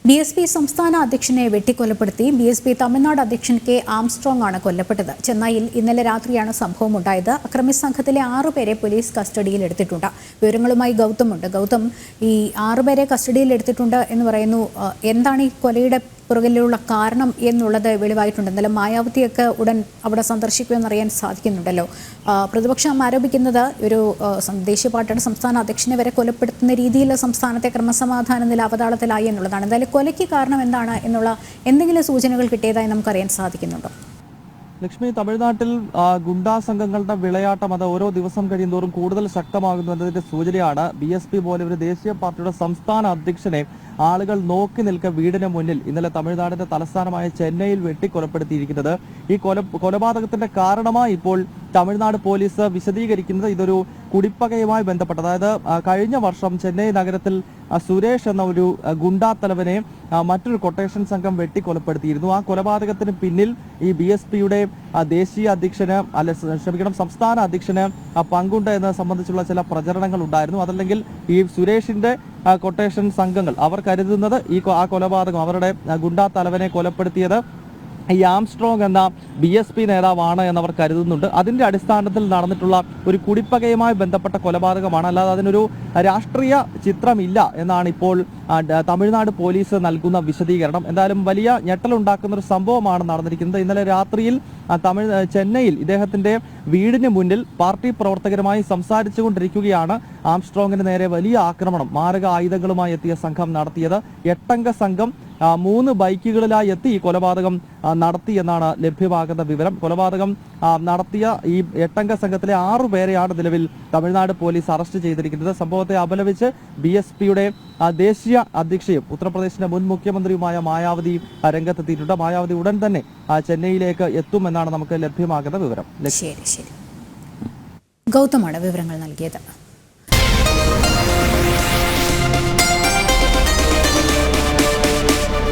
BSP സംസ്ഥാന അധ്യക്ഷനെ വെട്ടിക്കൊലപ്പെടുത്തി BSP Tamil Nadu അധ്യക്ഷൻ കെ ആംസ്ട്രോങ് ആണ് കൊല്ലപ്പെട്ടത്. ചെന്നൈയിൽ ഇന്നലെ രാത്രിയാണ് സംഭവം ഉണ്ടായത്. അക്രമി സംഘത്തിലെ 6 പേരെ പോലീസ് കസ്റ്റഡിയിൽ എടുത്തിട്ടുണ്ട്. വിവരങ്ങളുമായി ഗൗതമുണ്ട്. ഗൗതം, ഈ 6 പേരെ കസ്റ്റഡിയിൽ എടുത്തിട്ടുണ്ട് എന്ന് പറയുന്നു. എന്താണ് ഈ കൊലയുടെ പുറകിലുള്ള കാരണം എന്നുള്ളത് വെളിവായിട്ടുണ്ട്. എന്നാലും മായാവതിയൊക്കെ ഉടൻ അവിടെ സന്ദർശിക്കുമെന്നറിയാൻ സാധിക്കുന്നുണ്ടല്ലോ. പ്രതിപക്ഷം ആരോപിക്കുന്നത് ഒരു ദേശീയ പാർട്ടിയുടെ സംസ്ഥാന അധ്യക്ഷനെ വരെ കൊലപ്പെടുത്തുന്ന രീതിയിൽ സംസ്ഥാനത്തെ ക്രമസമാധാന നില അവതാളത്തിലായി എന്നുള്ളതാണ്. എന്തായാലും കൊലയ്ക്ക് കാരണം എന്താണ് എന്നുള്ള എന്തെങ്കിലും സൂചനകൾ കിട്ടിയതായി നമുക്കറിയാൻ സാധിക്കുന്നുണ്ടോ? ലക്ഷ്മി, തമിഴ്നാട്ടിൽ ഗുണ്ടാ സംഘങ്ങളുടെ വിളയാട്ടം അത് ഓരോ ദിവസം കഴിയുന്തോറും കൂടുതൽ ശക്തമാകുന്നു എന്നതിന്റെ സൂചനയാണ് BSP പോലെ ഒരു ദേശീയ പാർട്ടിയുടെ സംസ്ഥാന അധ്യക്ഷനെ ആളുകൾ നോക്കി നിൽക്കെ വീടിന് മുന്നിൽ ഇന്നലെ തമിഴ്നാടിന്റെ തലസ്ഥാനമായ ചെന്നൈയിൽ വെട്ടിക്കൊലപ്പെടുത്തിയിരിക്കുന്നത്. ഈ കൊലപാതകത്തിന്റെ കാരണമായി ഇപ്പോൾ തമിഴ്നാട് പോലീസ് വിശദീകരിക്കുന്നത് ഇതൊരു കുടിപ്പകയുമായി ബന്ധപ്പെട്ട്, അതായത് കഴിഞ്ഞ വർഷം ചെന്നൈ നഗരത്തിൽ സുരേഷ് എന്ന ഒരു ഗുണ്ടാ തലവനെ മറ്റൊരു കൊട്ടേഷൻ സംഘം വെട്ടിക്കൊലപ്പെടുത്തിയിരുന്നു. ആ കൊലപാതകത്തിന് പിന്നിൽ ഈ BSPയുടെ ദേശീയ അധ്യക്ഷന് സംസ്ഥാന അധ്യക്ഷന് പങ്കുണ്ട് എന്നത് സംബന്ധിച്ചുള്ള ചില പ്രചരണങ്ങൾ ഉണ്ടായിരുന്നു. അതല്ലെങ്കിൽ ഈ സുരേഷിന്റെ കൊട്ടേഷൻ സംഘങ്ങൾ അവർ കരുതുന്നത് ആ കൊലപാതകം, അവരുടെ ഗുണ്ടാ തലവനെ കൊലപ്പെടുത്തിയത് ഈ ആംസ്ട്രോങ് എന്ന BSP നേതാവാണ് എന്നവർ കരുതുന്നുണ്ട്. അതിന്റെ അടിസ്ഥാനത്തിൽ നടന്നിട്ടുള്ള ഒരു കുടിപ്പകയുമായി ബന്ധപ്പെട്ട കൊലപാതകമാണ്, അല്ലാതെ അതിനൊരു രാഷ്ട്രീയ ചിത്രമില്ല എന്നാണ് ഇപ്പോൾ തമിഴ്നാട് പോലീസ് നൽകുന്ന വിശദീകരണം. എന്തായാലും വലിയ ഞെട്ടലുണ്ടാക്കുന്ന ഒരു സംഭവമാണ് നടന്നിരിക്കുന്നത്. ഇന്നലെ രാത്രിയിൽ ചെന്നൈയിൽ ഇദ്ദേഹത്തിന്റെ വീടിന് മുന്നിൽ പാർട്ടി പ്രവർത്തകരുമായി സംസാരിച്ചുകൊണ്ടിരിക്കുകയാണ് ആംസ്ട്രോങ്ങിന് നേരെ വലിയ ആക്രമണം മാരക ആയുധങ്ങളുമായി എത്തിയ സംഘം നടത്തിയത്. 8 അംഗ സംഘം 3 ബൈക്കുകളിലായി എത്തി ഈ കൊലപാതകം നടത്തി എന്നാണ് ലഭ്യമാകുന്ന വിവരം. കൊലപാതകം നടത്തിയ ഈ 8 അംഗ സംഘത്തിലെ 6 പേരെയാണ് നിലവിൽ തമിഴ്നാട് പോലീസ് അറസ്റ്റ് ചെയ്തിരിക്കുന്നത്. സംഭവത്തെ അപലപിച്ച് BSPയുടെ ദേശീയ അധ്യക്ഷയും ഉത്തർപ്രദേശിന്റെ മുൻ മുഖ്യമന്ത്രിയുമായ മായാവതി രംഗത്തെത്തിയിട്ടുണ്ട്. മായാവതി ഉടൻ തന്നെ ചെന്നൈയിലേക്ക് എത്തുമെന്നാണ് നമുക്ക് ലഭ്യമാകുന്ന വിവരം. ശരി, ഗൗതമാണ് വിവരങ്ങൾ നൽകിയത്.